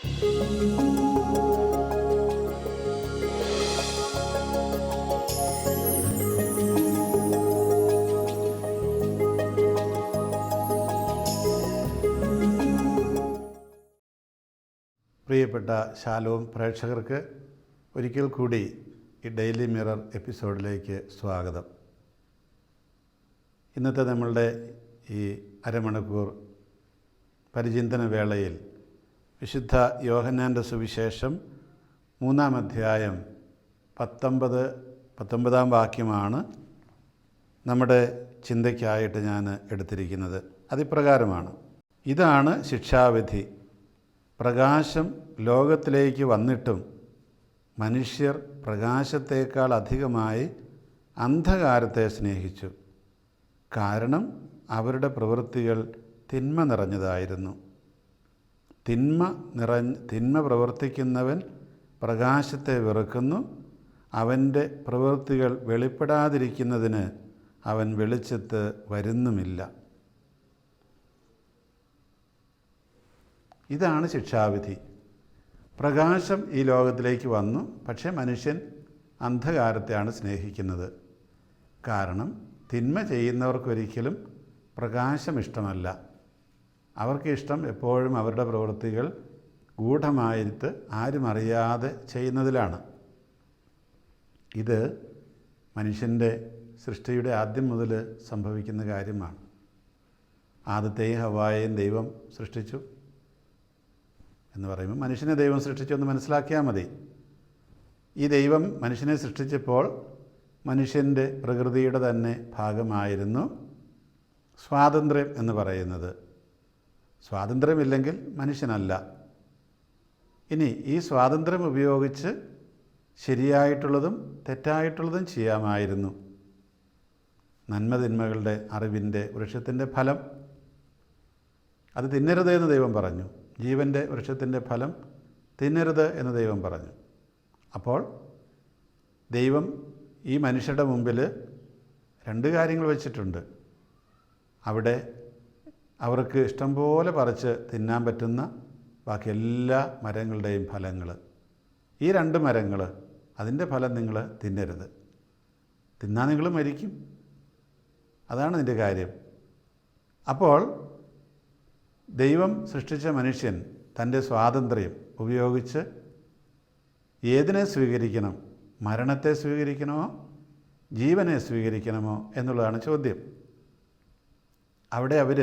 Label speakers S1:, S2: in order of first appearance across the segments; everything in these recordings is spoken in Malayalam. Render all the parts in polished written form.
S1: പ്രിയപ്പെട്ട ശാലോം പ്രേക്ഷകർക്ക് ഒരിക്കൽ കൂടി ഈ ഡെയിലി മിറർ എപ്പിസോഡിലേക്ക് സ്വാഗതം. ഇന്നത്തെ നമ്മളുടെ ഈ അരമണിക്കൂർ പരിചിന്തന വേളയിൽ വിശുദ്ധ യോഹന്നാൻ്റെ സുവിശേഷം 3-ാം അധ്യായം 19-ാം വാക്യമാണ് നമ്മുടെ ചിന്തയ്ക്കായിട്ട് ഞാൻ എടുത്തിരിക്കുന്നത്. അതിപ്രകാരമാണ്: ഇതാണ് ശിക്ഷാവിധി, പ്രകാശം ലോകത്തിലേക്ക് വന്നിട്ടും മനുഷ്യർ പ്രകാശത്തേക്കാൾ അധികമായി അന്ധകാരത്തെ സ്നേഹിച്ചു, കാരണം അവരുടെ പ്രവൃത്തികൾ തിന്മ നിറഞ്ഞതായിരുന്നു. തിന്മ പ്രവർത്തിക്കുന്നവൻ പ്രകാശത്തെ വെറുക്കുന്നു, അവൻ്റെ പ്രവൃത്തികൾ വെളിപ്പെടാതിരിക്കുന്നതിന് അവൻ വെളിച്ചത്ത് വരുന്നുമില്ല. ഇതാണ് ശിക്ഷാവിധി. പ്രകാശം ഈ ലോകത്തിലേക്ക് വന്നു, പക്ഷേ മനുഷ്യൻ അന്ധകാരത്തെയാണ് സ്നേഹിക്കുന്നത്. കാരണം തിന്മ ചെയ്യുന്നവർക്കൊരിക്കലും പ്രകാശം ഇഷ്ടമല്ല. അവർക്ക് ഇഷ്ടം എപ്പോഴും അവരുടെ പ്രവൃത്തികൾ ഗൂഢമായിട്ട് ആരും അറിയാതെ ചെയ്യുന്നതിലാണ്. ഇത് മനുഷ്യൻ്റെ സൃഷ്ടിയുടെ ആദ്യം മുതൽ സംഭവിക്കുന്ന കാര്യമാണ്. ആദത്തെയും ഹവ്വായെയും ദൈവം സൃഷ്ടിച്ചു എന്ന് പറയുമ്പോൾ മനുഷ്യനെ ദൈവം സൃഷ്ടിച്ചെന്ന് മനസ്സിലാക്കിയാൽ മതി. ഈ ദൈവം മനുഷ്യനെ സൃഷ്ടിച്ചപ്പോൾ മനുഷ്യൻ്റെ പ്രകൃതിയുടെ തന്നെ ഭാഗമായിരുന്നു സ്വാതന്ത്ര്യം എന്ന് പറയുന്നത്. സ്വാതന്ത്ര്യമില്ലെങ്കിൽ മനുഷ്യനല്ല. ഇനി ഈ സ്വാതന്ത്ര്യം ഉപയോഗിച്ച് ശരിയായിട്ടുള്ളതും തെറ്റായിട്ടുള്ളതും ചെയ്യാമായിരുന്നു. നന്മതിന്മകളുടെ അറിവിൻ്റെ വൃക്ഷത്തിൻ്റെ ഫലം അത് തിന്നരുത് എന്ന് ദൈവം പറഞ്ഞു. ജീവൻ്റെ വൃക്ഷത്തിൻ്റെ ഫലം തിന്നരുത് എന്ന് ദൈവം പറഞ്ഞു. അപ്പോൾ ദൈവം ഈ മനുഷ്യരുടെ മുമ്പിൽ 2 കാര്യങ്ങൾ വച്ചിട്ടുണ്ട്. അവിടെ അവർക്ക് ഇഷ്ടം പോലെ പറിച്ച് തിന്നാൻ പറ്റുന്ന ബാക്കി എല്ലാ മരങ്ങളുടെയും ഫലങ്ങൾ. ഈ 2 മരങ്ങൾ, അതിൻ്റെ ഫലം നിങ്ങൾ തിന്നരുത്, തിന്നാൽ നിങ്ങൾ മരിക്കും. അതാണ് ഇതിൻ്റെ കാര്യം. അപ്പോൾ ദൈവം സൃഷ്ടിച്ച മനുഷ്യൻ തൻ്റെ സ്വാതന്ത്ര്യം ഉപയോഗിച്ച് ഏതിനെ സ്വീകരിക്കണം? മരണത്തെ സ്വീകരിക്കണമോ ജീവനെ സ്വീകരിക്കണമോ എന്നുള്ളതാണ് ചോദ്യം. അവിടെ അവർ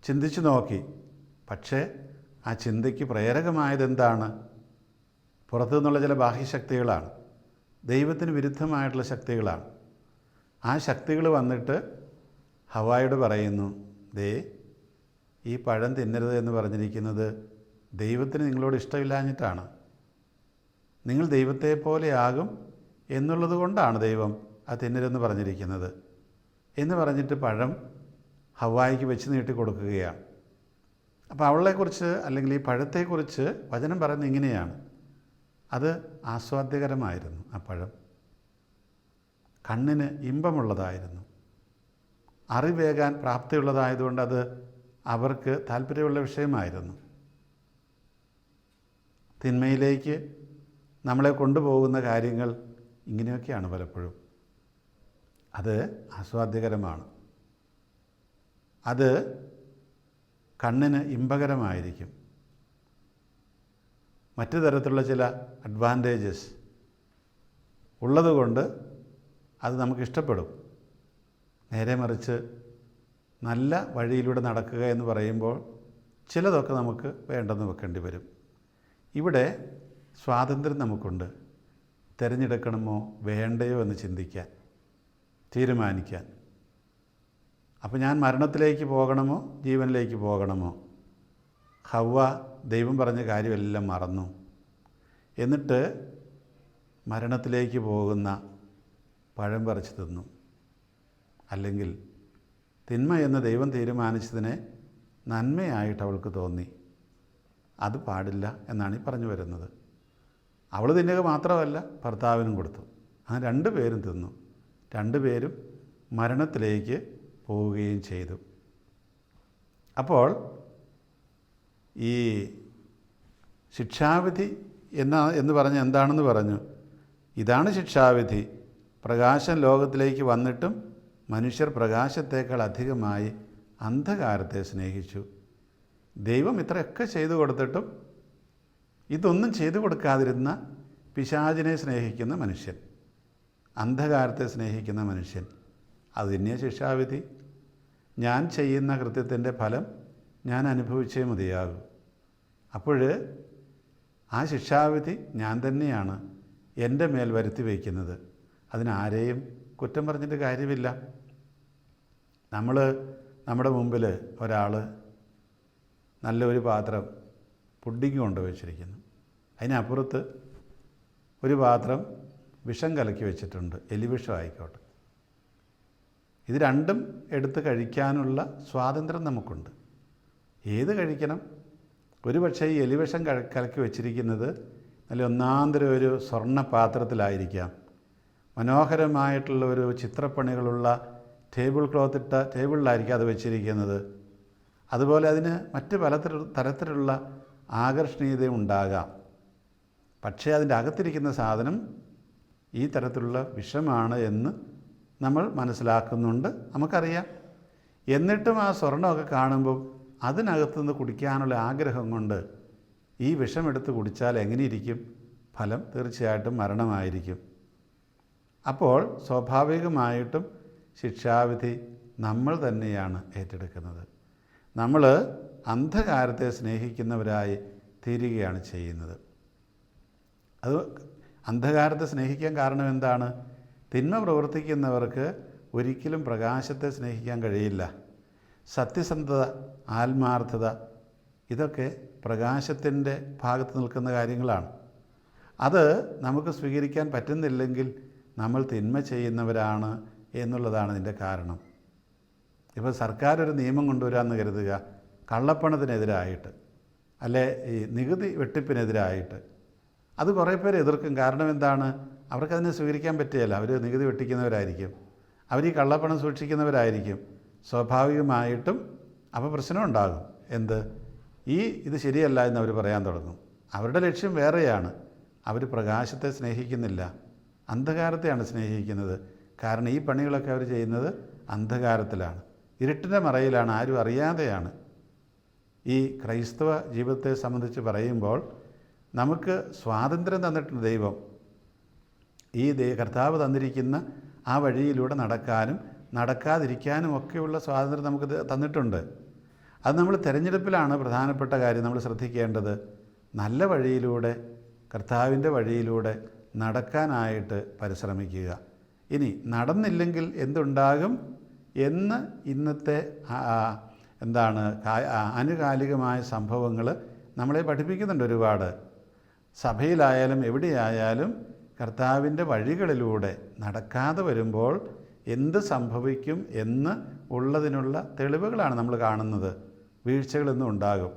S1: ചിന്തിച്ചു നോക്കി. പക്ഷേ ആ ചിന്തയ്ക്ക് പ്രേരകമായത് എന്താണ്? പുറത്തു നിന്നുള്ള ചില ബാഹ്യശക്തികളാണ്, ദൈവത്തിന് വിരുദ്ധമായിട്ടുള്ള ശക്തികളാണ്. ആ ശക്തികൾ വന്നിട്ട് ഹവ്വായോട് പറയുന്നു, ദേ ഈ പഴം തിന്നരുത് എന്ന് പറഞ്ഞിരിക്കുന്നത് ദൈവത്തിന് നിങ്ങളോട് ഇഷ്ടമില്ലാഞ്ഞിട്ടാണ്. നിങ്ങൾ ദൈവത്തെ പോലെയാകും എന്നുള്ളത് കൊണ്ടാണ് ദൈവം അത് തിന്നരുതെന്ന് പറഞ്ഞിരിക്കുന്നത് എന്ന് പറഞ്ഞിട്ട് പഴം ഹവ്വായ്ക്ക് വെച്ച് നീട്ടി കൊടുക്കുകയാണ്. അപ്പോൾ അവളെക്കുറിച്ച് അല്ലെങ്കിൽ ഈ പഴത്തെക്കുറിച്ച് വചനം പറയുന്നത് ഇങ്ങനെയാണ്: അത് ആസ്വാദ്യകരമായിരുന്നു. ആ പഴം കണ്ണിന് ഇമ്പമുള്ളതായിരുന്നു, അറിവേകാൻ പ്രാപ്തിയുള്ളതായതുകൊണ്ട് അത് അവർക്ക് താല്പര്യമുള്ള വിഷയമായിരുന്നു. തിന്മയിലേക്ക് നമ്മളെ കൊണ്ടുപോകുന്ന കാര്യങ്ങൾ ഇങ്ങനെയൊക്കെയാണ് പലപ്പോഴും. അത് ആസ്വാദ്യകരമാണ്, അത് കണ്ണിന് ഇമ്പകരമായിരിക്കും. മറ്റു തരത്തിലുള്ള ചില അഡ്വാൻറ്റേജസ് ഉള്ളതുകൊണ്ട് അത് നമുക്കിഷ്ടപ്പെടും. നേരെ മറിച്ച് നല്ല വഴിയിലൂടെ നടക്കുക എന്ന് പറയുമ്പോൾ ചിലതൊക്കെ നമുക്ക് വേണ്ടെന്ന് വെക്കേണ്ടി വരും. ഇവിടെ സ്വാതന്ത്ര്യം നമുക്കുണ്ട്, തിരഞ്ഞെടുക്കണമോ വേണ്ടയോ എന്ന് ചിന്തിക്കാൻ, തീരുമാനിക്കാൻ. അപ്പോൾ ഞാൻ മരണത്തിലേക്ക് പോകണമോ ജീവനിലേക്ക് പോകണമോ? ഹവ്വ ദൈവം പറഞ്ഞ കാര്യമെല്ലാം മറന്നു. എന്നിട്ട് മരണത്തിലേക്ക് പോകുന്ന പഴം പറിച്ച് തിന്നു. അല്ലെങ്കിൽ തിന്മ എന്ന് ദൈവം തീരുമാനിച്ചതിനെ നന്മയായിട്ട് അവൾക്ക് തോന്നി. അത് പാടില്ല എന്നാണ് ഈ പറഞ്ഞു വരുന്നത്. അവൾ തിന്നുക മാത്രമല്ല, ഭർത്താവിനും കൊടുത്തു. അങ്ങനെ 2 പേരും തിന്നു. 2 പേരും മരണത്തിലേക്ക് പോവുകയും ചെയ്തു. അപ്പോൾ ഈ ശിക്ഷാവിധി എന്ന് പറഞ്ഞ് എന്താണെന്ന് പറഞ്ഞു. ഇതാണ് ശിക്ഷാവിധി. പ്രകാശം ലോകത്തിലേക്ക് വന്നിട്ടും മനുഷ്യർ പ്രകാശത്തേക്കാൾ അധികമായി അന്ധകാരത്തെ സ്നേഹിച്ചു. ദൈവം ഇത്രയൊക്കെ ചെയ്തു കൊടുത്തിട്ടും ഇതൊന്നും ചെയ്തു കൊടുക്കാതിരുന്ന പിശാചിനെ സ്നേഹിക്കുന്ന മനുഷ്യൻ, അന്ധകാരത്തെ സ്നേഹിക്കുന്ന മനുഷ്യൻ, അത് തന്നെയാണ് ശിക്ഷാവിധി. ഞാൻ ചെയ്യുന്ന കൃത്യത്തിൻ്റെ ഫലം ഞാൻ അനുഭവിച്ചേ മതിയാകൂ. അപ്പോൾ ആ ശിക്ഷാവിധി ഞാൻ തന്നെയാണ് എൻ്റെ മേൽ വരുത്തി വയ്ക്കുന്നത്. അതിനാരെയും കുറ്റം പറഞ്ഞിട്ട് കാര്യമില്ല. നമ്മുടെ മുമ്പിൽ ഒരാൾ നല്ലൊരു പാത്രം പുഡിങ് കൊണ്ടുവച്ചിരിക്കുന്നു. അതിനപ്പുറത്ത് ഒരു പാത്രം വിഷം കലക്കി വെച്ചിട്ടുണ്ട്, എലിവിഷം ആയിക്കോട്ടെ. ഇത് രണ്ടും എടുത്ത് കഴിക്കാനുള്ള സ്വാതന്ത്ര്യം നമുക്കുണ്ട്. ഏത് കഴിക്കണം? ഒരു പക്ഷേ ഈ എലിവിഷം കലക്കി വെച്ചിരിക്കുന്നത് നല്ല ഒന്നാന്തരം ഒരു സ്വർണ്ണ പാത്രത്തിലായിരിക്കാം. മനോഹരമായിട്ടുള്ള ഒരു ചിത്രപ്പണികളുള്ള ടേബിൾ ക്ലോത്ത് ഇട്ട ടേബിളിലായിരിക്കും അത് വെച്ചിരിക്കുന്നത്. അതുപോലെ അതിന് മറ്റ് തരത്തിലുള്ള ആകർഷണീയതയും ഉണ്ടാകാം. പക്ഷേ അതിൻ്റെ അകത്തിരിക്കുന്ന സാധനം ഈ തരത്തിലുള്ള വിഷമാണ് എന്ന് നമ്മൾ മനസ്സിലാക്കുന്നുണ്ട്, നമുക്കറിയാം. എന്നിട്ടും ആ സ്വർണ്ണമൊക്കെ കാണുമ്പോൾ അതിനകത്തുനിന്ന് കുടിക്കാനുള്ള ആഗ്രഹം കൊണ്ട് ഈ വിഷമെടുത്ത് കുടിച്ചാൽ എങ്ങനെയിരിക്കും? ഫലം തീർച്ചയായിട്ടും മരണമായിരിക്കും. അപ്പോൾ സ്വാഭാവികമായിട്ടും ശിക്ഷാവിധി നമ്മൾ തന്നെയാണ് ഏറ്റെടുക്കുന്നത്. നമ്മൾ അന്ധകാരത്തെ സ്നേഹിക്കുന്നവരായി തീരുകയാണ് ചെയ്യുന്നത്. അത് അന്ധകാരത്തെ സ്നേഹിക്കാൻ കാരണം എന്താണ്? തിന്മ പ്രവർത്തിക്കുന്നവർക്ക് ഒരിക്കലും പ്രകാശത്തെ സ്നേഹിക്കാൻ കഴിയില്ല. സത്യസന്ധത, ആത്മാർത്ഥത, ഇതൊക്കെ പ്രകാശത്തിൻ്റെ ഭാഗത്ത് നിൽക്കുന്ന കാര്യങ്ങളാണ്. അത് നമുക്ക് സ്വീകരിക്കാൻ പറ്റുന്നില്ലെങ്കിൽ നമ്മൾ തിന്മ ചെയ്യുന്നവരാണ് എന്നുള്ളതാണ് ഇതിൻ്റെ കാരണം. ഇപ്പോൾ സർക്കാർ ഒരു നിയമം കൊണ്ടുവരാമെന്ന് കരുതുക, കള്ളപ്പണത്തിനെതിരായിട്ട്, അല്ലെ ഈ നികുതി വെട്ടിപ്പിനെതിരായിട്ട്. അത് കുറേ പേര് എതിർക്കും. കാരണം എന്താണ്? അവർക്കതിനെ സ്വീകരിക്കാൻ പറ്റുകയില്ല. അവർ നികുതി വെട്ടിക്കുന്നവരായിരിക്കും, അവർ ഈ കള്ളപ്പണം സൂക്ഷിക്കുന്നവരായിരിക്കും. സ്വാഭാവികമായിട്ടും അപ്പോൾ പ്രശ്നമുണ്ടാകും. ഇത് ശരിയല്ല എന്ന് അവർ പറയാൻ തുടങ്ങും. അവരുടെ ലക്ഷ്യം വേറെയാണ്. അവർ പ്രകാശത്തെ സ്നേഹിക്കുന്നില്ല, അന്ധകാരത്തെയാണ് സ്നേഹിക്കുന്നത്. കാരണം ഈ പണികളൊക്കെ അവർ ചെയ്യുന്നത് അന്ധകാരത്തിലാണ്, ഇരുട്ടിൻ്റെ മറയിലാണ്, ആരും അറിയാതെയാണ്. ഈ ക്രൈസ്തവ ജീവിതത്തെ സംബന്ധിച്ച് പറയുമ്പോൾ നമുക്ക് സ്വാതന്ത്ര്യം തന്നിട്ടുണ്ട് ദൈവം. ഈ കർത്താവ് തന്നിരിക്കുന്ന ആ വഴിയിലൂടെ നടക്കാനും നടക്കാതിരിക്കാനും ഒക്കെയുള്ള സ്വാതന്ത്ര്യം നമുക്ക് തന്നിട്ടുണ്ട്. അത് നമ്മൾ തിരഞ്ഞെടുപ്പിലാണ് പ്രധാനപ്പെട്ട കാര്യം നമ്മൾ ശ്രദ്ധിക്കേണ്ടത്. നല്ല വഴിയിലൂടെ, കർത്താവിൻ്റെ വഴിയിലൂടെ നടക്കാനായിട്ട് പരിശ്രമിക്കുക. ഇനി നടന്നില്ലെങ്കിൽ എന്തുണ്ടാകും എന്ന് ഇന്നത്തെ ആനുകാലികമായ സംഭവങ്ങൾ നമ്മളെ പഠിപ്പിക്കുന്നുണ്ട് ഒരുപാട്. സഭയിലായാലും എവിടെയായാലും കർത്താവിൻ്റെ വഴികളിലൂടെ നടക്കാതെ വരുമ്പോൾ എന്ത് സംഭവിക്കും എന്ന് ഉള്ളതിനുള്ള തെളിവുകളാണ് നമ്മൾ കാണുന്നത്. വീഴ്ചകളൊന്നും ഉണ്ടാകും.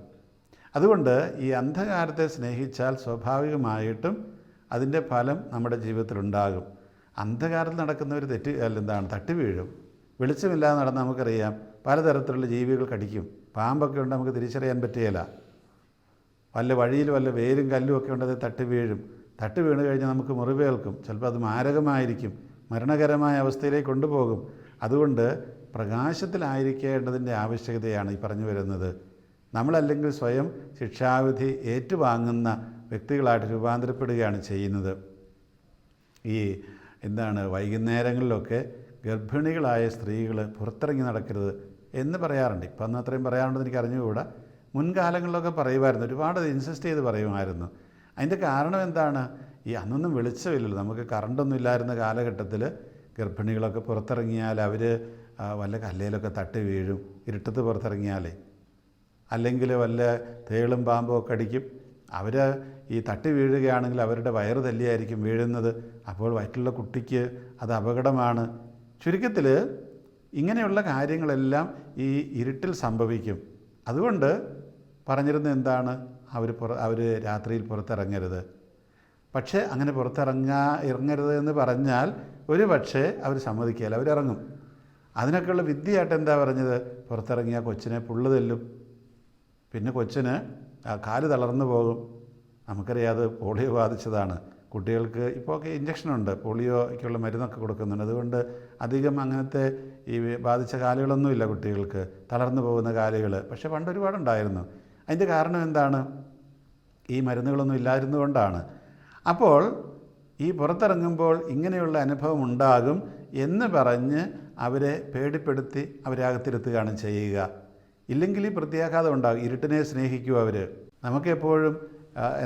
S1: അതുകൊണ്ട് ഈ അന്ധകാരത്തെ സ്നേഹിച്ചാൽ സ്വാഭാവികമായിട്ടും അതിൻ്റെ ഫലം നമ്മുടെ ജീവിതത്തിലുണ്ടാകും. അന്ധകാരത്തിൽ നടക്കുന്നവർ തട്ടി വീഴും. വെളിച്ചമില്ലാതെ നടന്ന് നമുക്കറിയാം പലതരത്തിലുള്ള ജീവികൾ കടിക്കും. പാമ്പൊക്കെ ഉണ്ട്, നമുക്ക് തിരിച്ചറിയാൻ പറ്റുകയില്ല. വല്ല വഴിയിൽ വല്ല വേരും കല്ലും ഒക്കെ ഉണ്ട്, അത് തട്ടി വീഴും. തട്ടി വീണ് കഴിഞ്ഞാൽ നമുക്ക് മുറിവേൽക്കും. ചിലപ്പോൾ അത് മാരകമായിരിക്കും, മരണകരമായ അവസ്ഥയിലേക്ക് കൊണ്ടുപോകും. അതുകൊണ്ട് പ്രകാശത്തിലായിരിക്കേണ്ടതിൻ്റെ ആവശ്യകതയാണ് ഈ പറഞ്ഞു വരുന്നത്. നമ്മളല്ലെങ്കിൽ സ്വയം ശിക്ഷാവിധി ഏറ്റുവാങ്ങുന്ന വ്യക്തികളായിട്ട് രൂപാന്തരപ്പെടുകയാണ് ചെയ്യുന്നത്. ഈ വൈകുന്നേരങ്ങളിലൊക്കെ ഗർഭിണികളായ സ്ത്രീകൾ പുറത്തിറങ്ങി നടക്കരുത് എന്ന് പറയാറുണ്ട്. ഇപ്പം അന്ന് അത്രയും പറയാറുണ്ടെന്ന് എനിക്ക് അറിഞ്ഞുകൂടാ. മുൻകാലങ്ങളിലൊക്കെ പറയുമായിരുന്നു, ഒരുപാട് ഇൻസിസ്റ്റ് ചെയ്ത് പറയുമായിരുന്നു. അതിൻ്റെ കാരണം എന്താണ്? ഈ അന്നൊന്നും വെളിച്ചമില്ലല്ലോ, നമുക്ക് കറണ്ടൊന്നും ഇല്ലായിരുന്ന കാലഘട്ടത്തിൽ ഗർഭിണികളൊക്കെ പുറത്തിറങ്ങിയാൽ അവർ വല്ല കല്ലയിലൊക്കെ തട്ടി വീഴും, ഇരുട്ടത്ത് പുറത്തിറങ്ങിയാലേ. അല്ലെങ്കിൽ വല്ല തേളും പാമ്പും ഒക്കെ അടിക്കും. അവർ ഈ തട്ടി വീഴുകയാണെങ്കിൽ അവരുടെ വയറ് തല്ലിയായിരിക്കും വീഴുന്നത്. അപ്പോൾ വയറ്റിലുള്ള കുട്ടിക്ക് അത് അപകടമാണ്. ചുരുക്കത്തിൽ ഇങ്ങനെയുള്ള കാര്യങ്ങളെല്ലാം ഈ ഇരുട്ടിൽ സംഭവിക്കും. അതുകൊണ്ട് പറഞ്ഞിരുന്നത് എന്താണ്? അവർ രാത്രിയിൽ പുറത്തിറങ്ങരുത്. പക്ഷേ അങ്ങനെ ഇറങ്ങരുത് എന്ന് പറഞ്ഞാൽ ഒരു പക്ഷേ അവർ സമ്മതിക്കുകയില്ല, അവരിറങ്ങും. അതിനൊക്കെയുള്ള വിദ്യയായിട്ട് എന്താ പറഞ്ഞത്? പുറത്തിറങ്ങിയാൽ കൊച്ചിനെ പുള്ളു തെല്ലും, പിന്നെ കൊച്ചിന് കാല് തളർന്നു പോകും, നമുക്കറിയാം അത് പോളിയോ ബാധിച്ചതാണ്. കുട്ടികൾക്ക് ഇപ്പോൾ ഒക്കെ ഇഞ്ചക്ഷനുണ്ട്, പോളിയോയ്ക്കുള്ള മരുന്നൊക്കെ കൊടുക്കുന്നുണ്ട്. അതുകൊണ്ട് അധികം അങ്ങനത്തെ ഈ ബാധിച്ച കാലുകളൊന്നുമില്ല കുട്ടികൾക്ക്, തളർന്നു പോകുന്ന കാലുകൾ. പക്ഷേ പണ്ട് ഒരുപാടുണ്ടായിരുന്നു. അതിൻ്റെ കാരണം എന്താണ്? ഈ മരുന്നുകളൊന്നും ഇല്ലായിരുന്നുകൊണ്ടാണ്. അപ്പോൾ ഈ പുറത്തിറങ്ങുമ്പോൾ ഇങ്ങനെയുള്ള അനുഭവം ഉണ്ടാകും എന്ന് പറഞ്ഞ് അവരെ പേടിപ്പെടുത്തി അവരെ അകത്തിരുത്തുകയാണ് ചെയ്യുക. ഇല്ലെങ്കിൽ ഈ പ്രത്യാഘാതം ഉണ്ടാകും. ഇരുട്ടിനെ സ്നേഹിക്കും അവർ. നമുക്കെപ്പോഴും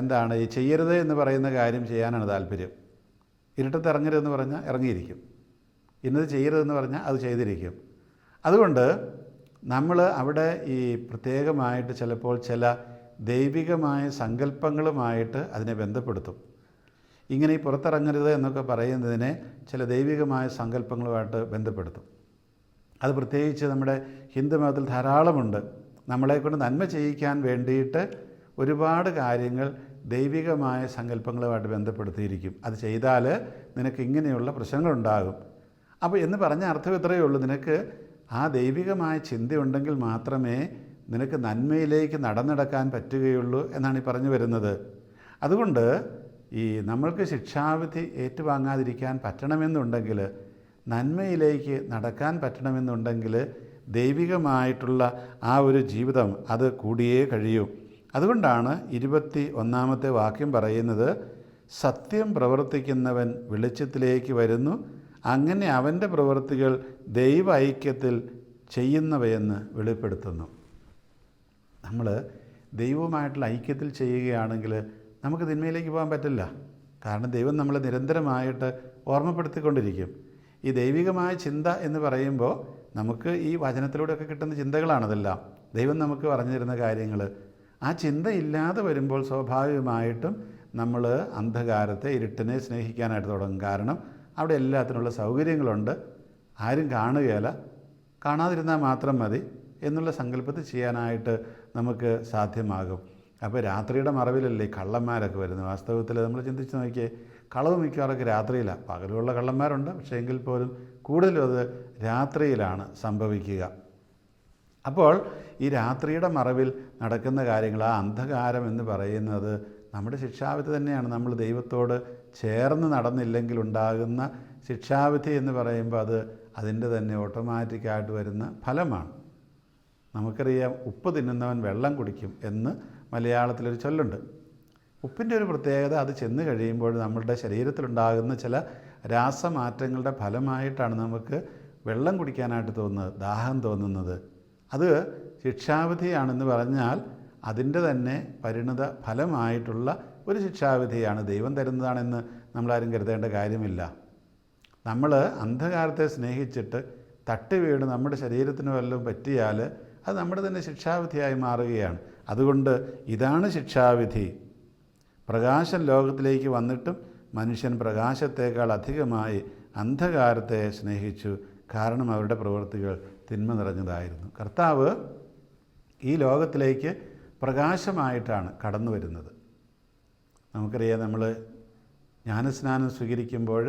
S1: എന്താണ് ഈ ചെയ്യരുത് എന്ന് പറയുന്ന കാര്യം ചെയ്യാനാണ് താല്പര്യം. ഇരുട്ടത്ത് ഇറങ്ങരുതെന്ന് പറഞ്ഞാൽ ഇറങ്ങിയിരിക്കും, ഇന്നത് ചെയ്യരുതെന്ന് പറഞ്ഞാൽ അത് ചെയ്തിരിക്കും. അതുകൊണ്ട് നമ്മൾ അവിടെ ഈ പ്രത്യേകമായിട്ട് ചിലപ്പോൾ ചില ദൈവികമായ സങ്കല്പങ്ങളുമായിട്ട് അതിനെ ബന്ധപ്പെടുത്തും. ഇങ്ങനെ ഈ പുറത്തിറങ്ങരുത് എന്നൊക്കെ പറയുന്നതിനെ ചില ദൈവികമായ സങ്കല്പങ്ങളുമായിട്ട് ബന്ധപ്പെടുത്തും. അത് പ്രത്യേകിച്ച് നമ്മുടെ ഹിന്ദു മതത്തിൽ ധാരാളമുണ്ട്. നമ്മളെക്കൊണ്ട് നന്മ ചെയ്യിക്കാൻ വേണ്ടിയിട്ട് ഒരുപാട് കാര്യങ്ങൾ ദൈവികമായ സങ്കല്പങ്ങളുമായിട്ട് ബന്ധപ്പെടുത്തിയിരിക്കും. അത് ചെയ്താൽ നിനക്ക് ഇങ്ങനെയുള്ള പ്രശ്നങ്ങളുണ്ടാകും. അപ്പോൾ എന്ന് പറഞ്ഞ അർത്ഥം ഇത്രയേ ഉള്ളൂ, നിനക്ക് ആ ദൈവികമായ ചിന്തയുണ്ടെങ്കിൽ മാത്രമേ നിനക്ക് നന്മയിലേക്ക് നടക്കാൻ പറ്റുകയുള്ളൂ എന്നാണ് ഈ പറഞ്ഞു വരുന്നത്. അതുകൊണ്ട് ഈ നമ്മൾക്ക് ശിക്ഷാവിധി ഏറ്റുവാങ്ങാതിരിക്കാൻ പറ്റണമെന്നുണ്ടെങ്കിൽ, നന്മയിലേക്ക് നടക്കാൻ പറ്റണമെന്നുണ്ടെങ്കിൽ ദൈവികമായിട്ടുള്ള ആ ഒരു ജീവിതം അത് കൂടിയേ കഴിയൂ. അതുകൊണ്ടാണ് 21-ാമത്തെ വാക്യം പറയുന്നത്, സത്യം പ്രവർത്തിക്കുന്നവൻ വെളിച്ചത്തിലേക്ക് വരുന്നു, അങ്ങനെ അവൻ്റെ പ്രവൃത്തികൾ ദൈവ ഐക്യത്തിൽ ചെയ്യുന്നവയെന്ന് വെളിപ്പെടുത്തുന്നു. നമ്മൾ ദൈവവുമായിട്ടുള്ള ഐക്യത്തിൽ ചെയ്യുകയാണെങ്കിൽ നമുക്ക് തിന്മയിലേക്ക് പോകാൻ പറ്റില്ല. കാരണം ദൈവം നമ്മളെ നിരന്തരമായിട്ട് ഓർമ്മപ്പെടുത്തിക്കൊണ്ടിരിക്കും. ഈ ദൈവികമായ ചിന്ത എന്ന് പറയുമ്പോൾ നമുക്ക് ഈ വചനത്തിലൂടെയൊക്കെ കിട്ടുന്ന ചിന്തകളാണതെല്ലാം. ദൈവം നമുക്ക് പറഞ്ഞു തരുന്ന കാര്യങ്ങൾ. ആ ചിന്തയില്ലാതെ വരുമ്പോൾ സ്വാഭാവികമായിട്ടും നമ്മൾ അന്ധകാരത്തെ, ഇരുട്ടിനെ സ്നേഹിക്കാനായിട്ട് തുടങ്ങും. കാരണം അവിടെ എല്ലാത്തിനുള്ള സൗകര്യങ്ങളുണ്ട്. ആരും കാണുകയില്ല, കാണാതിരുന്നാൽ മാത്രം മതി എന്നുള്ള സങ്കല്പത്തിൽ ചെയ്യാനായിട്ട് നമുക്ക് സാധ്യമാകും. അപ്പോൾ രാത്രിയുടെ മറവിലല്ലേ കള്ളന്മാരൊക്കെ വരുന്നത്. വാസ്തവത്തിൽ നമ്മൾ ചിന്തിച്ച് നോക്കിയേ, കളവ് മിക്കവാറൊക്കെ രാത്രിയിലാണ്. പകലുള്ള കള്ളന്മാരുണ്ട്, പക്ഷേ എങ്കിൽ പോലും കൂടുതലും അത് രാത്രിയിലാണ് സംഭവിക്കുക. അപ്പോൾ ഈ രാത്രിയുടെ മറവിൽ നടക്കുന്ന കാര്യങ്ങൾ, ആ അന്ധകാരം എന്ന് പറയുന്നത് നമ്മുടെ ശിക്ഷാവിധി തന്നെയാണ്. നമ്മൾ ദൈവത്തോട് ചേർന്ന് നടന്നില്ലെങ്കിൽ ഉണ്ടാകുന്ന ശിക്ഷാവിധി എന്ന് പറയുമ്പോൾ അത് അതിൻ്റെ തന്നെ ഓട്ടോമാറ്റിക്കായിട്ട് വരുന്ന ഫലമാണ്. നമുക്കറിയാം, ഉപ്പ് തിന്നുന്നവൻ വെള്ളം കുടിക്കും എന്ന് മലയാളത്തിലൊരു ചൊല്ലുണ്ട്. ഉപ്പിൻ്റെ ഒരു പ്രത്യേകത, അത് ചെന്ന് കഴിയുമ്പോൾ നമ്മളുടെ ശരീരത്തിലുണ്ടാകുന്ന ചില രാസമാറ്റങ്ങളുടെ ഫലമായിട്ടാണ് നമുക്ക് വെള്ളം കുടിക്കാനായിട്ട് തോന്നുന്നത്, ദാഹം തോന്നുന്നത്. അത് ശിക്ഷാവിധിയാണെന്ന് പറഞ്ഞാൽ അതിൻ്റെ തന്നെ പരിണത ഫലമായിട്ടുള്ള ഒരു ശിക്ഷാവിധിയാണ്. ദൈവം തരുന്നതാണെന്ന് നമ്മളാരും കരുതേണ്ട കാര്യമില്ല. നമ്മൾ അന്ധകാരത്തെ സ്നേഹിച്ചിട്ട് തട്ടി വീണ് നമ്മുടെ ശരീരത്തിന് വല്ലതും പറ്റിയാൽ അത് നമ്മുടെ തന്നെ ശിക്ഷാവിധിയായി മാറുകയാണ്. അതുകൊണ്ട് ഇതാണ് ശിക്ഷാവിധി. പ്രകാശം ലോകത്തിലേക്ക് വന്നിട്ടും മനുഷ്യൻ പ്രകാശത്തേക്കാൾ അധികമായി അന്ധകാരത്തെ സ്നേഹിച്ചു, കാരണം അവരുടെ പ്രവൃത്തികൾ തിന്മ നിറഞ്ഞതായിരുന്നു. കർത്താവ് ഈ ലോകത്തിലേക്ക് പ്രകാശമായിട്ടാണ് കടന്നു വരുന്നത്. നമുക്കറിയാം, നമ്മൾ ജ്ഞാനസ്നാനം സ്വീകരിക്കുമ്പോൾ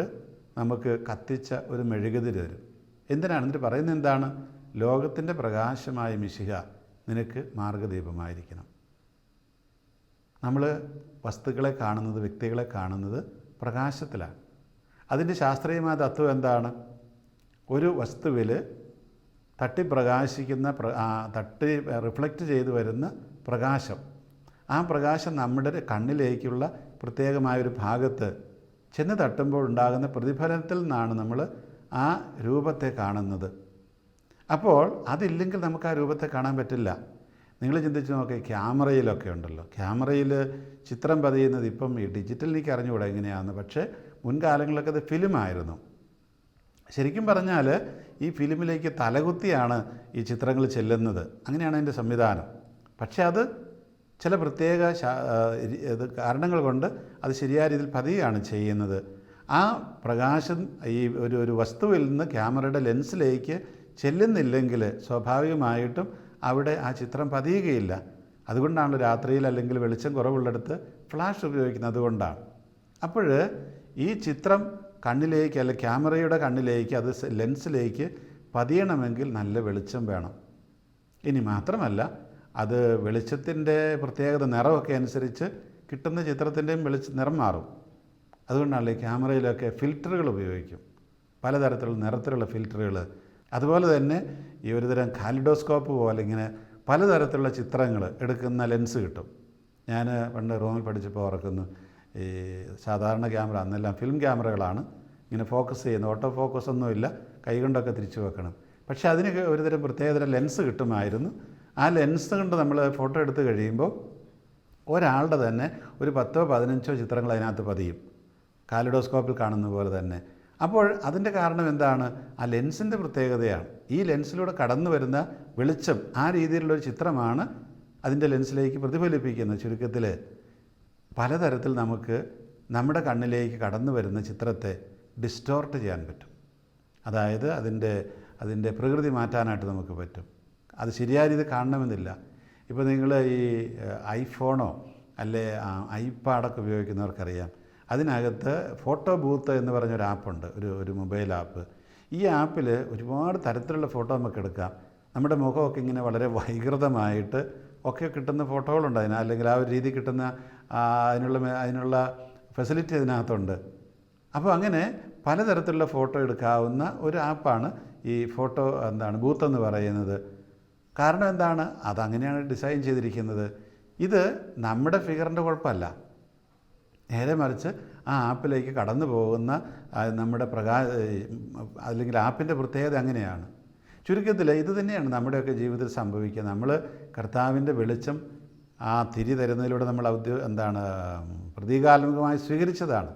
S1: നമുക്ക് കത്തിച്ച ഒരു മെഴുകുതിരി തരും. എന്തിനാണ്? എന്നിട്ട് പറയുന്നത് എന്താണ്? ലോകത്തിൻ്റെ പ്രകാശമായ മിശിഹ നിനക്ക് മാർഗ്ഗദീപമായിരിക്കണം. നമ്മൾ വസ്തുക്കളെ കാണുന്നത്, വ്യക്തികളെ കാണുന്നത് പ്രകാശത്തിലാണ്. അതിൻ്റെ ശാസ്ത്രീയമായ തത്വം എന്താണ്? ഒരു വസ്തുവിൽ തട്ടിപ്രകാശിക്കുന്ന തട്ടി റിഫ്ലക്റ്റ് ചെയ്തു വരുന്ന പ്രകാശം, ആ പ്രകാശം നമ്മുടെ കണ്ണിലേക്കുള്ള പ്രത്യേകമായൊരു ഭാഗത്ത് ചെന്ന് തട്ടുമ്പോൾ ഉണ്ടാകുന്ന പ്രതിഫലനത്തിൽ നിന്നാണ് നമ്മൾ ആ രൂപത്തെ കാണുന്നത്. അപ്പോൾ അതില്ലെങ്കിൽ നമുക്ക് ആ രൂപത്തെ കാണാൻ പറ്റില്ല. നിങ്ങൾ ചിന്തിച്ച് നോക്കി, ക്യാമറയിലൊക്കെ ഉണ്ടല്ലോ, ക്യാമറയിൽ ചിത്രം പതിയുന്നത് ഇപ്പം ഈ ഡിജിറ്റൽ എനിക്ക് അറിഞ്ഞുകൂടാ എങ്ങനെയാണെന്ന്. പക്ഷേ മുൻകാലങ്ങളിലൊക്കെ അത് ഫിലിമായിരുന്നു. ശരിക്കും പറഞ്ഞാൽ ഈ ഫിലിമിലേക്ക് തലകുത്തിയാണ് ഈ ചിത്രങ്ങൾ ചെല്ലുന്നത്. അങ്ങനെയാണ് അതിൻ്റെ സംവിധാനം. പക്ഷേ അത് ചില പ്രത്യേക കാരണങ്ങൾ കൊണ്ട് അത് ശരിയായ രീതിയിൽ പതിയുകയാണ് ചെയ്യുന്നത്. ആ പ്രകാശം ഈ ഒരു വസ്തുവിൽ നിന്ന് ക്യാമറയുടെ ലെൻസിലേക്ക് ചെല്ലുന്നില്ലെങ്കിൽ സ്വാഭാവികമായിട്ടും അവിടെ ആ ചിത്രം പതിയുകയില്ല. അതുകൊണ്ടാണ് രാത്രിയിൽ അല്ലെങ്കിൽ വെളിച്ചം കുറവുള്ളിടത്ത് ഫ്ലാഷ് ഉപയോഗിക്കുന്നത്. അതുകൊണ്ടാണ്. അപ്പോൾ ഈ ചിത്രം കണ്ണിലേക്ക്, അല്ലെങ്കിൽ ക്യാമറയുടെ കണ്ണിലേക്ക്, അത് ലെൻസിലേക്ക് പതിയണമെങ്കിൽ നല്ല വെളിച്ചം വേണം. ഇനി മാത്രമല്ല, അത് വെളിച്ചത്തിൻ്റെ പ്രത്യേകത നിറമൊക്കെ അനുസരിച്ച് കിട്ടുന്ന ചിത്രത്തിൻ്റെയും നിറം മാറും. അതുകൊണ്ടാണല്ലോ ഈ ക്യാമറയിലൊക്കെ ഫിൽറ്ററുകൾ ഉപയോഗിക്കും, പലതരത്തിലുള്ള നിറത്തിലുള്ള ഫിൽറ്ററുകൾ. അതുപോലെ തന്നെ ഈ ഒരുതരം കാലിഡോസ്കോപ്പ് പോലെ ഇങ്ങനെ പലതരത്തിലുള്ള ചിത്രങ്ങൾ എടുക്കുന്ന ലെൻസ് കിട്ടും. ഞാൻ പണ്ട് റൂമിൽ പഠിച്ചപ്പോൾ ഓർക്കുന്നു, ഈ സാധാരണ ക്യാമറ, അന്നെല്ലാം ഫിലിം ക്യാമറകളാണ്, ഇങ്ങനെ ഫോക്കസ് ചെയ്യുന്നത്, ഓട്ടോ ഫോക്കസ് ഒന്നുമില്ല, കൈകൊണ്ടൊക്കെ തിരിച്ചു വെക്കണം. പക്ഷേ അതിനൊക്കെ ഒരുതരം പ്രത്യേകതരം ലെൻസ് കിട്ടുമായിരുന്നു. ആ ലെൻസ് കൊണ്ട് നമ്മൾ ഫോട്ടോ എടുത്ത് കഴിയുമ്പോൾ ഒരാളുടെ തന്നെ ഒരു 10-15 ചിത്രങ്ങൾ അതിനകത്ത് പതിയും, കാലിഡോസ്കോപ്പിൽ കാണുന്ന പോലെ തന്നെ. അപ്പോൾ അതിൻ്റെ കാരണം എന്താണ്? ആ ലെൻസിൻ്റെ പ്രത്യേകതയാണ്. ഈ ലെൻസിലൂടെ കടന്നു വരുന്ന വെളിച്ചം ആ രീതിയിലുള്ളൊരു ചിത്രമാണ് അതിൻ്റെ ലെൻസിലേക്ക് പ്രതിഫലിപ്പിക്കുന്നത്. ചുരുക്കത്തിൽ പലതരത്തിൽ നമുക്ക് നമ്മുടെ കണ്ണിലേക്ക് കടന്നു വരുന്ന ചിത്രത്തെ ഡിസ്റ്റോർട്ട് ചെയ്യാൻ പറ്റും. അതായത് അതിൻ്റെ പ്രകൃതി മാറ്റാനായിട്ട് നമുക്ക് പറ്റും. അത് ശരിയായ രീതി കാണണമെന്നില്ല. ഇപ്പോൾ നിങ്ങൾ ഈ ഐഫോണോ അല്ലെ ഐപാഡൊക്കെ ഉപയോഗിക്കുന്നവർക്കറിയാം, അതിനകത്ത് ഫോട്ടോ ബൂത്ത് എന്ന് പറഞ്ഞൊരു ആപ്പുണ്ട്, ഒരു മൊബൈൽ ആപ്പ്. ഈ ആപ്പിൽ ഒരുപാട് തരത്തിലുള്ള ഫോട്ടോ നമുക്ക് എടുക്കാം. നമ്മുടെ മുഖമൊക്കെ ഇങ്ങനെ വളരെ വൈകൃതമായിട്ട് ഒക്കെ കിട്ടുന്ന ഫോട്ടോകളുണ്ട് അതിന്, അല്ലെങ്കിൽ ആ ഒരു രീതി കിട്ടുന്ന അതിനുള്ള ഫെസിലിറ്റി അതിനകത്തുണ്ട്. അപ്പോൾ അങ്ങനെ പലതരത്തിലുള്ള ഫോട്ടോ എടുക്കാവുന്ന ഒരു ആപ്പാണ് ഈ ഫോട്ടോ ബൂത്ത് എന്ന് പറയുന്നത്. കാരണം എന്താണ്? അതങ്ങനെയാണ് ഡിസൈൻ ചെയ്തിരിക്കുന്നത്. ഇത് നമ്മുടെ ഫിഗറിൻ്റെ കുഴപ്പമല്ല, നേരെ മറിച്ച് ആ ആപ്പിലേക്ക് കടന്നു പോകുന്ന നമ്മുടെ അല്ലെങ്കിൽ ആപ്പിൻ്റെ പ്രത്യേകത അങ്ങനെയാണ്. ചുരുക്കത്തിൽ ഇത് തന്നെയാണ് നമ്മുടെയൊക്കെ ജീവിതത്തിൽ സംഭവിക്കുക. നമ്മൾ കർത്താവിൻ്റെ വെളിച്ചം ആ തിരി തരുന്നതിലൂടെ നമ്മൾ പ്രതീകാത്മകമായി സ്വീകരിച്ചതാണ്.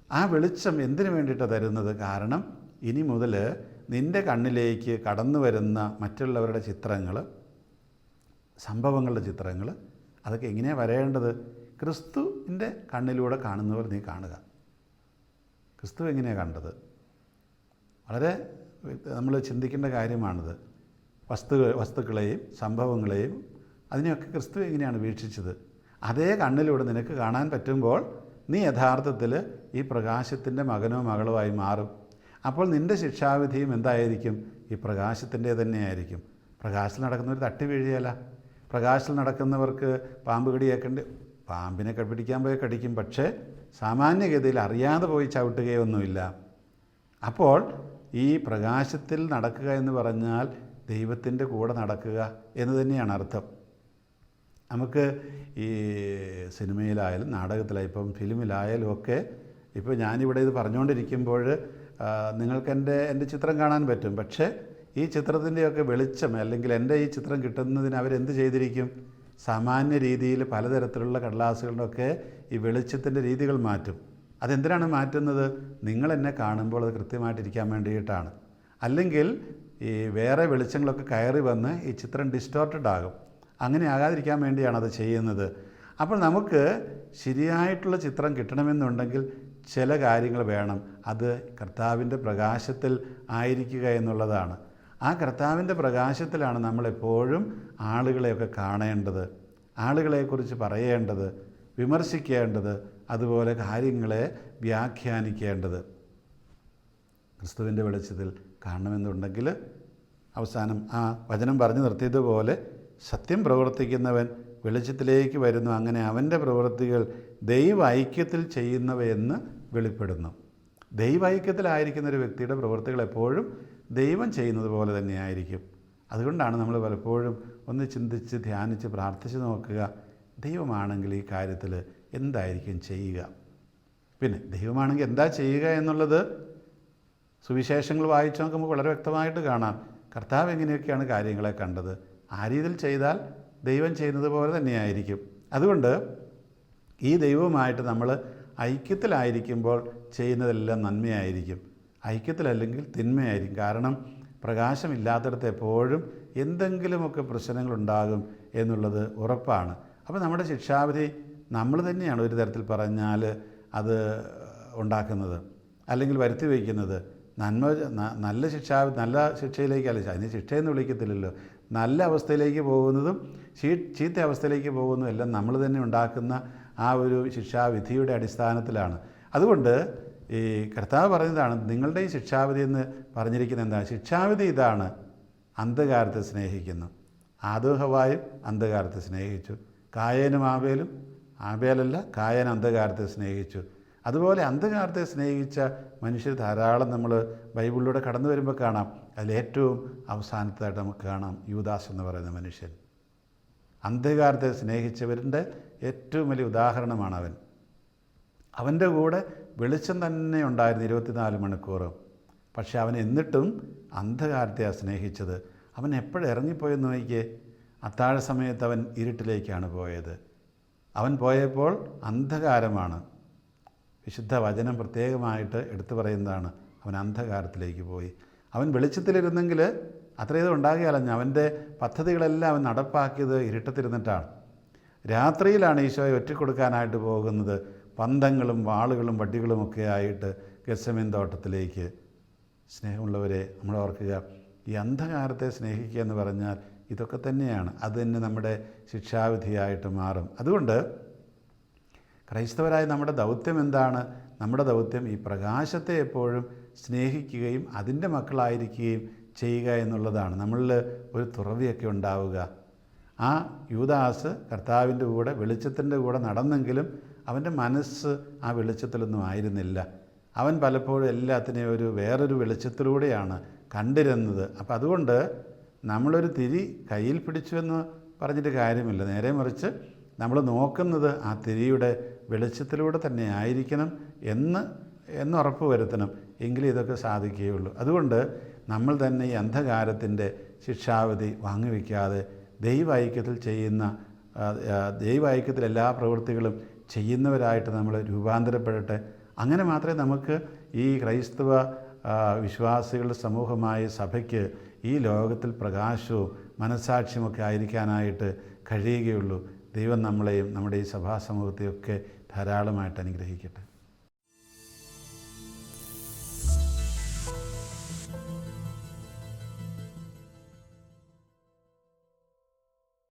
S1: ആ വെളിച്ചം എന്തിനു വേണ്ടിയിട്ടാണ് തരുന്നത്? കാരണം ഇനി മുതൽ നിൻ്റെ കണ്ണിലേക്ക് കടന്നു വരുന്ന മറ്റുള്ളവരുടെ ചിത്രങ്ങൾ, സംഭവങ്ങളുടെ ചിത്രങ്ങൾ, അതൊക്കെ എങ്ങനെയാണ് വരേണ്ടത്? ക്രിസ്തുവിൻ്റെ കണ്ണിലൂടെ കാണുന്നവർ നീ കാണുക. ക്രിസ്തു എങ്ങനെയാണ് കണ്ടത്? വളരെ നമ്മൾ ചിന്തിക്കേണ്ട കാര്യമാണിത്. വസ്തുക്കളെയും സംഭവങ്ങളെയും അതിനെയൊക്കെ ക്രിസ്തു എങ്ങനെയാണ് വീക്ഷിച്ചത്? അതേ കണ്ണിലൂടെ നിനക്ക് കാണാൻ പറ്റുമ്പോൾ നീ യഥാർത്ഥത്തിൽ ഈ പ്രകാശത്തിൻ്റെ മകനോ മകളോ ആയി മാറും. അപ്പോൾ നിൻ്റെ ശിക്ഷാവിധിയും എന്തായിരിക്കും? ഈ പ്രകാശത്തിൻ്റെ തന്നെയായിരിക്കും. പ്രകാശത്തിൽ നടക്കുന്നവർ തട്ടി വീഴുകയല്ല. പ്രകാശത്തിൽ നടക്കുന്നവർക്ക് പാമ്പ് കടിയേക്കേണ്ടി, പാമ്പിനെ പിടിക്കാൻ പോയി കടിക്കും, പക്ഷേ സാമാന്യഗതിയിൽ അറിയാതെ പോയി ചവിട്ടുകയൊന്നുമില്ല. അപ്പോൾ ഈ പ്രകാശത്തിൽ നടക്കുക എന്ന് പറഞ്ഞാൽ ദൈവത്തിൻ്റെ കൂടെ നടക്കുക എന്ന് തന്നെയാണ് അർത്ഥം. നമുക്ക് ഈ സിനിമയിലായാലും നാടകത്തിലായാലും ഇപ്പം ഫിലിമിലായാലും ഒക്കെ ഇപ്പോൾ ഞാനിവിടെ ഇത് പറഞ്ഞുകൊണ്ടിരിക്കുമ്പോൾ നിങ്ങൾക്ക് എൻ്റെ ചിത്രം കാണാൻ പറ്റും. പക്ഷേ ഈ ചിത്രത്തിൻ്റെയൊക്കെ വെളിച്ചം, അല്ലെങ്കിൽ എൻ്റെ ഈ ചിത്രം കിട്ടുന്നതിന് അവരെന്ത് ചെയ്തിരിക്കും? സാമാന്യ രീതിയിൽ പലതരത്തിലുള്ള കടലാസുകളുടെയൊക്കെ ഈ വെളിച്ചത്തിൻ്റെ രീതികൾ മാറ്റും. അതെന്തിനാണ് മാറ്റുന്നത്? നിങ്ങളെന്നെ കാണുമ്പോൾ അത് കൃത്യമായിട്ടിരിക്കാൻ വേണ്ടിയിട്ടാണ്. അല്ലെങ്കിൽ ഈ വേറെ വെളിച്ചങ്ങളൊക്കെ കയറി വന്ന് ഈ ചിത്രം ഡിസ്റ്റോർട്ടഡ് ആകും. അങ്ങനെ ആകാതിരിക്കാൻ വേണ്ടിയാണ് അത് ചെയ്യുന്നത്. അപ്പോൾ നമുക്ക് ശരിയായിട്ടുള്ള ചിത്രം കിട്ടണമെന്നുണ്ടെങ്കിൽ ചില കാര്യങ്ങൾ വേണം. അത് കർത്താവിൻ്റെ പ്രകാശത്തിൽ ആയിരിക്കുക എന്നുള്ളതാണ്. ആ കർത്താവിൻ്റെ പ്രകാശത്തിലാണ് നമ്മളെപ്പോഴും ആളുകളെയൊക്കെ കാണേണ്ടത്, ആളുകളെക്കുറിച്ച് പറയേണ്ടത്, വിമർശിക്കേണ്ടത്, അതുപോലെ കാര്യങ്ങളെ വ്യാഖ്യാനിക്കേണ്ടത്. ക്രിസ്തുവിൻ്റെ വെളിച്ചത്തിൽ കാണണമെന്നുണ്ടെങ്കിൽ അവസാനം ആ വചനം പറഞ്ഞു നിർത്തിയതുപോലെ സത്യം പ്രവർത്തിക്കുന്നവൻ വെളിച്ചത്തിലേക്ക് വരുന്നു, അങ്ങനെ അവൻ്റെ പ്രവൃത്തികൾ ദൈവ ഐക്യത്തിൽ ചെയ്യുന്നവയെന്ന് വെളിപ്പെടുന്നു. ദൈവ ഐക്യത്തിലായിരിക്കുന്ന ഒരു വ്യക്തിയുടെ പ്രവൃത്തികൾ എപ്പോഴും ദൈവം ചെയ്യുന്നത് പോലെ തന്നെയായിരിക്കും. അതുകൊണ്ടാണ് നമ്മൾ പലപ്പോഴും ഒന്ന് ചിന്തിച്ച് ധ്യാനിച്ച് പ്രാർത്ഥിച്ച് നോക്കുക, ദൈവമാണെങ്കിൽ ഈ കാര്യത്തിൽ എന്തായിരിക്കും ചെയ്യുക. പിന്നെ ദൈവമാണെങ്കിൽ എന്താ ചെയ്യുക എന്നുള്ളത് സുവിശേഷങ്ങൾ വായിച്ചു നോക്കുമ്പോൾ വളരെ വ്യക്തമായിട്ട് കാണാം. കർത്താവ് എങ്ങനെയൊക്കെയാണ് കാര്യങ്ങളെ കണ്ടത്, ആ രീതിയിൽ ചെയ്താൽ ദൈവം ചെയ്യുന്നത് പോലെ തന്നെയായിരിക്കും. അതുകൊണ്ട് ഈ ദൈവവുമായിട്ട് നമ്മൾ ഐക്യത്തിലായിരിക്കുമ്പോൾ ചെയ്യുന്നതെല്ലാം നന്മയായിരിക്കും, ഐക്യത്തിലല്ലെങ്കിൽ തിന്മയായിരിക്കും. കാരണം പ്രകാശമില്ലാത്തിടത്ത് എപ്പോഴും എന്തെങ്കിലുമൊക്കെ പ്രശ്നങ്ങളുണ്ടാകും എന്നുള്ളത് ഉറപ്പാണ്. അപ്പോൾ നമ്മുടെ ശിക്ഷാവിധി നമ്മൾ തന്നെയാണ് ഒരു തരത്തിൽ പറഞ്ഞാൽ അത് ഉണ്ടാക്കുന്നത്, അല്ലെങ്കിൽ വരുത്തി വയ്ക്കുന്നത്. നല്ല ശിക്ഷയിലേക്കല്ല, അതിന് ശിക്ഷയെന്ന് വിളിക്കത്തില്ലല്ലോ, നല്ല അവസ്ഥയിലേക്ക് പോകുന്നതും ചീത്ത അവസ്ഥയിലേക്ക് പോകുന്നതും എല്ലാം നമ്മൾ തന്നെ ഉണ്ടാക്കുന്ന ആ ഒരു ശിക്ഷാവിധിയുടെ അടിസ്ഥാനത്തിലാണ്. അതുകൊണ്ട് ഈ കർത്താവ് പറഞ്ഞതാണ്, നിങ്ങളുടെ ഈ ശിക്ഷാവിധി എന്ന് പറഞ്ഞിരിക്കുന്നത് എന്താണ്? ശിക്ഷാവിധി ഇതാണ്, അന്ധകാരത്തെ സ്നേഹിക്കുന്നു. ആദവും ഹവ്വായും അന്ധകാരത്തെ സ്നേഹിച്ചു, കായേനും ആബേലും ആബേലല്ല, കായൻ അന്ധകാരത്തെ സ്നേഹിച്ചു. അതുപോലെ അന്ധകാരത്തെ സ്നേഹിച്ച മനുഷ്യർ ധാരാളം നമ്മൾ ബൈബിളിലൂടെ കടന്നു വരുമ്പോൾ കാണാം. അതിലേറ്റവും അവസാനത്തായിട്ട് നമുക്ക് കാണാം യൂദാസ് എന്ന് പറയുന്ന മനുഷ്യൻ. അന്ധകാരത്തെ സ്നേഹിച്ചവരുടെ ഏറ്റവും വലിയ ഉദാഹരണമാണ് അവൻ. അവൻ്റെ കൂടെ വെളിച്ചം തന്നെ ഉണ്ടായിരുന്നു 24 മണിക്കൂറും. പക്ഷെ അവൻ എന്നിട്ടും അന്ധകാരത്തെയാണ് സ്നേഹിച്ചത്. അവൻ എപ്പോഴും ഇറങ്ങിപ്പോയെന്ന് നോക്കിയേ. അത്താഴ സമയത്ത് അവൻ ഇരുട്ടിലേക്കാണ് പോയത്. അവൻ പോയപ്പോൾ അന്ധകാരമാണ്. വിശുദ്ധ വചനം പ്രത്യേകമായിട്ട് എടുത്തു പറയുന്നതാണ്, അവൻ അന്ധകാരത്തിലേക്ക് പോയി. അവൻ വെളിച്ചത്തിലിരുന്നെങ്കിൽ അത്രയും ഉണ്ടാകുകയല്ല. അവൻ്റെ പദ്ധതികളെല്ലാം അവൻ നടപ്പാക്കിയത് ഇരുട്ടത്തിരുന്നിട്ടാണ്. രാത്രിയിലാണ് ഈശോയെ ഒറ്റിക്കൊടുക്കാനായിട്ട് പോകുന്നത്. പന്തങ്ങളും വാളുകളും വടികളുമൊക്കെ ആയിട്ട് ഗെത്സമേൻ തോട്ടത്തിലേക്ക്. സ്നേഹമുള്ളവരെ, നമ്മൾ ഓർക്കുക, ഈ അന്ധകാരത്തെ സ്നേഹിക്കുക എന്ന് പറഞ്ഞാൽ ഇതൊക്കെ തന്നെയാണ്. അത് തന്നെ നമ്മുടെ ശിക്ഷാവിധിയായിട്ട് മാറും. അതുകൊണ്ട് ക്രൈസ്തവരായ നമ്മുടെ ദൗത്യം എന്താണ്? നമ്മുടെ ദൗത്യം ഈ പ്രകാശത്തെ എപ്പോഴും സ്നേഹിക്കുകയും അതിൻ്റെ മക്കളായിരിക്കുകയും ചെയ്യുക എന്നുള്ളതാണ്. നമ്മളിൽ ഒരു തുറവിയൊക്കെ ഉണ്ടാവുക. ആ യൂദാസ് കർത്താവിൻ്റെ കൂടെ വെളിച്ചത്തിൻ്റെ കൂടെ നടന്നെങ്കിലും അവൻ്റെ മനസ്സ് ആ വെളിച്ചത്തിലൊന്നും ആയിരുന്നില്ല. അവൻ പലപ്പോഴും എല്ലാത്തിനെയും വേറൊരു വെളിച്ചത്തിലൂടെയാണ് കണ്ടിരുന്നത്. അപ്പം അതുകൊണ്ട് നമ്മളൊരു തിരി കയ്യിൽ പിടിച്ചു എന്ന് പറഞ്ഞിട്ട് കാര്യമില്ല. നേരെ മറിച്ച് നമ്മൾ നോക്കുന്നത് ആ തിരിയുടെ വെളിച്ചത്തിലൂടെ തന്നെ ആയിരിക്കണം എന്ന് ഉറപ്പ് വരുത്തണം. എങ്കിലും ഇതൊക്കെ സാധിക്കുകയുള്ളൂ. അതുകൊണ്ട് നമ്മൾ തന്നെ ഈ അന്ധകാരത്തിൻ്റെ ശിക്ഷാവിധി വാങ്ങിവെക്കാതെ ദൈവൈക്യത്തിൽ എല്ലാ പ്രവൃത്തികളും ചെയ്യുന്നവരായിട്ട് നമ്മൾ രൂപാന്തരപ്പെടട്ടെ. അങ്ങനെ മാത്രമേ നമുക്ക് ഈ ക്രൈസ്തവ വിശ്വാസികളുടെ സമൂഹമായ സഭയ്ക്ക് ഈ ലോകത്തിൽ പ്രകാശവും മനസ്സാക്ഷ്യമൊക്കെ ആയിരിക്കാനായിട്ട് കഴിയുകയുള്ളൂ. ദൈവം നമ്മളെയും നമ്മുടെ ഈ സഭാ സമൂഹത്തെയൊക്കെ ധാരാളമായിട്ട് അനുഗ്രഹിക്കട്ടെ.